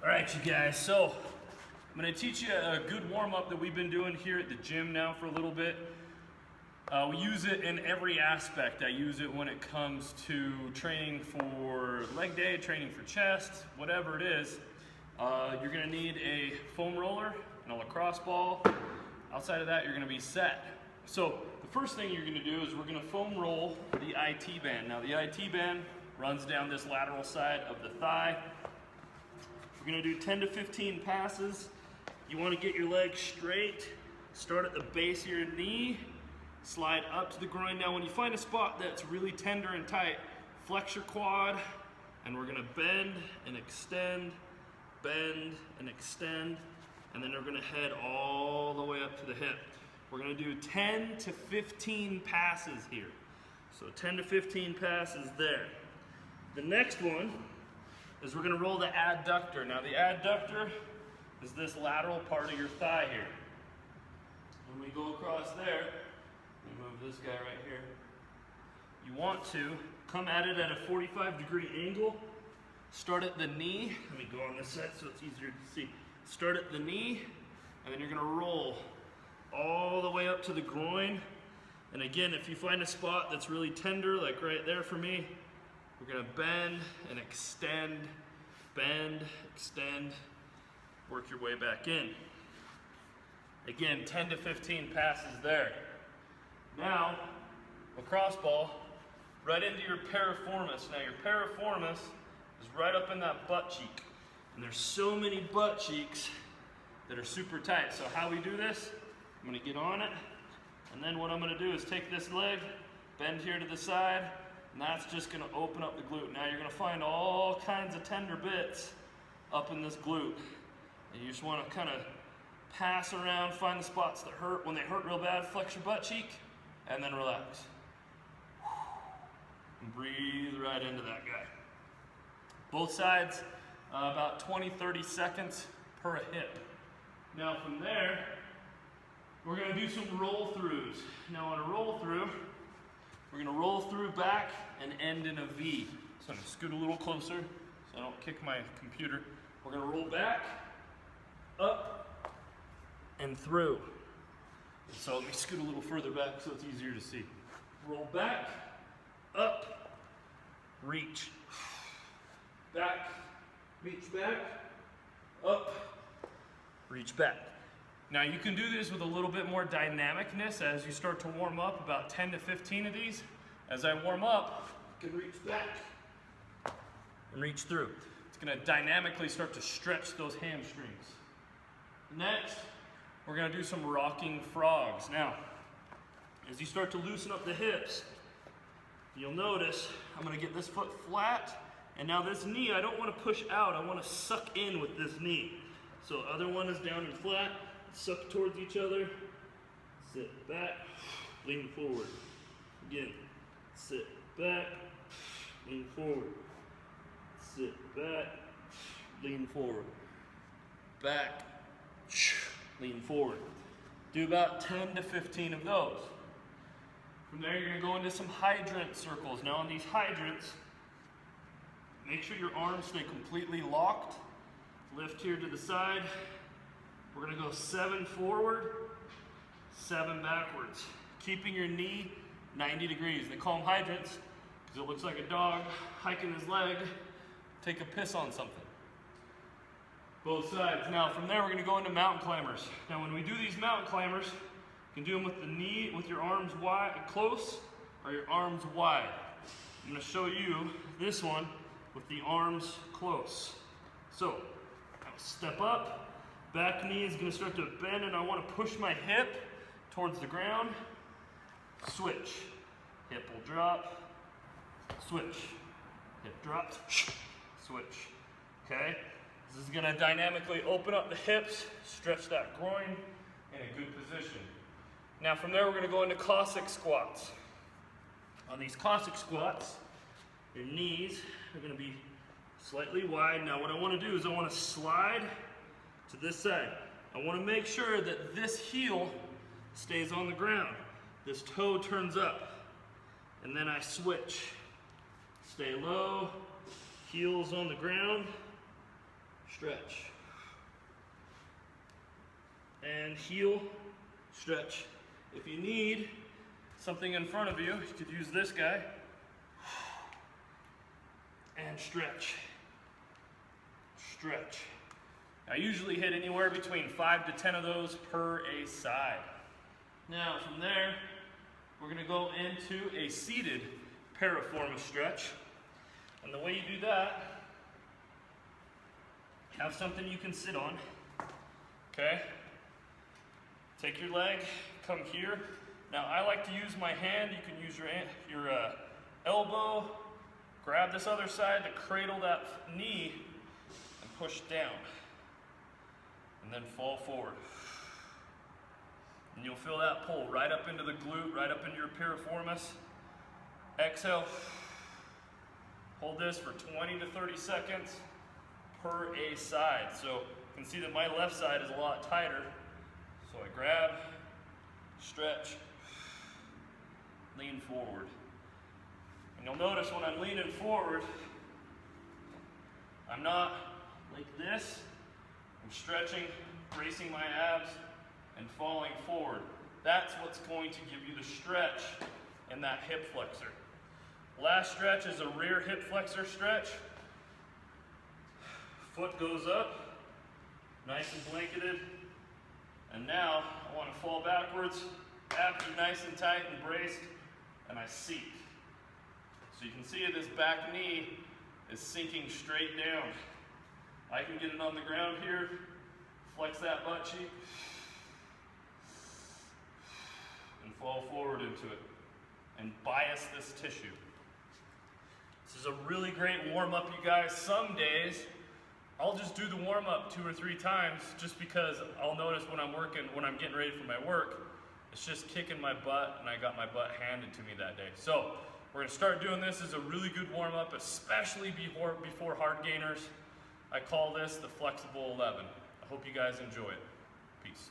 All right, you guys, so I'm gonna teach you a good warm-up that we've been doing here at the gym now for a little bit. We use it in every aspect. I use it when it comes to training for leg day, training for chest, whatever it is. You're gonna need a foam roller and a lacrosse ball. Outside of that, you're gonna be set. So the first thing you're gonna do is we're gonna foam roll the IT band. Now the IT band runs down this lateral side of the thigh. We're gonna do 10 to 15 passes. You wanna get your legs straight, start at the base of your knee, slide up to the groin. Now when you find a spot that's really tender and tight, flex your quad, and we're gonna bend and extend, and then we're gonna head all the way up to the hip. We're gonna do 10 to 15 passes here. So 10 to 15 passes there. The next one is we're gonna roll the adductor. Now the adductor is this lateral part of your thigh here. When we go across there, let me move this guy right here. You want to come at it at a 45-degree angle. Start at the knee. Let me go on this side so it's easier to see. Start at the knee, and then you're gonna roll all the way up to the groin. And again, if you find a spot that's really tender, like right there for me, we're gonna bend and extend, work your way back in. Again, 10 to 15 passes there. Now, lacrosse ball, right into your piriformis. Now your piriformis is right up in that butt cheek. And there's so many butt cheeks that are super tight. So how we do this, I'm gonna get on it, and then what I'm gonna do is take this leg, bend here to the side, and that's just gonna open up the glute. Now you're gonna find all kinds of tender bits up in this glute. And you just wanna kinda pass around, find the spots that hurt. When they hurt real bad, flex your butt cheek, and then relax. And breathe right into that guy. Both sides, about 20-30 seconds per hip. Now from there, we're gonna do some roll throughs. Now on a roll through, we're gonna roll through back and end in a V. So I'm gonna scoot a little closer so I don't kick my computer. We're gonna roll back, up, and through. So let me scoot a little further back so it's easier to see. Roll back, up, reach. Back, reach back, up, reach back. Now you can do this with a little bit more dynamicness as you start to warm up, about 10 to 15 of these. As I warm up, I can reach back and reach through. It's gonna dynamically start to stretch those hamstrings. Next, we're gonna do some rocking frogs. Now, as you start to loosen up the hips, you'll notice I'm gonna get this foot flat, and now this knee, I don't wanna push out, I wanna suck in with this knee. So other one is down and flat, suck towards each other, sit back, lean forward. Again, sit back, lean forward. Sit back, lean forward. Back, lean forward. Do about 10 to 15 of those. From there, you're gonna go into some hydrant circles. Now on these hydrants, make sure your arms stay completely locked. Lift here to the side. We're gonna go 7 forward, 7 backwards. Keeping your knee 90 degrees. They call them hydrants because it looks like a dog hiking his leg, take a piss on something. Both sides. Now from there, we're gonna go into mountain climbers. Now when we do these mountain climbers, you can do them with the knee, with your arms wide, close, or your arms wide. I'm gonna show you this one with the arms close. So, I'll step up, back knee is gonna start to bend, and I wanna push my hip towards the ground. Switch. Hip will drop, switch. Hip drops, switch. Okay? This is gonna dynamically open up the hips, stretch that groin in a good position. Now from there, we're gonna go into Cossack squats. On these Cossack squats, your knees are gonna be slightly wide. Now what I wanna do is I wanna slide to this side. I wanna make sure that this heel stays on the ground. This toe turns up. And then I switch. Stay low, heels on the ground, stretch. And heel, stretch. If you need something in front of you, you could use this guy. And stretch. Stretch. I usually hit anywhere between 5 to 10 of those per a side. Now from there, we're going to go into a seated piriformis stretch. And the way you do that, have something you can sit on. Okay? Take your leg, come here. Now I like to use my hand. You can use your elbow. Grab this other side to cradle that knee and push down. And then fall forward. And you'll feel that pull right up into the glute, right up into your piriformis. Exhale. Hold this for 20 to 30 seconds per a side. So you can see that my left side is a lot tighter. So I grab, stretch, lean forward. And you'll notice when I'm leaning forward, I'm not like this. I'm stretching, bracing my abs, and falling forward. That's what's going to give you the stretch in that hip flexor. Last stretch is a rear hip flexor stretch. Foot goes up, nice and blanketed. And now I want to fall backwards, abs are nice and tight and braced, and I seat. So you can see this back knee is sinking straight down. I can get it on the ground here, flex that butt cheek, and fall forward into it, and bias this tissue. This is a really great warm-up, you guys. Some days, I'll just do the warm-up 2 or 3 times just because I'll notice when I'm working, when I'm getting ready for my work, it's just kicking my butt, and I got my butt handed to me that day. So we're gonna start doing this as a really good warm-up, especially before hard gainers. I call this the flexible 11. I hope you guys enjoy it. Peace.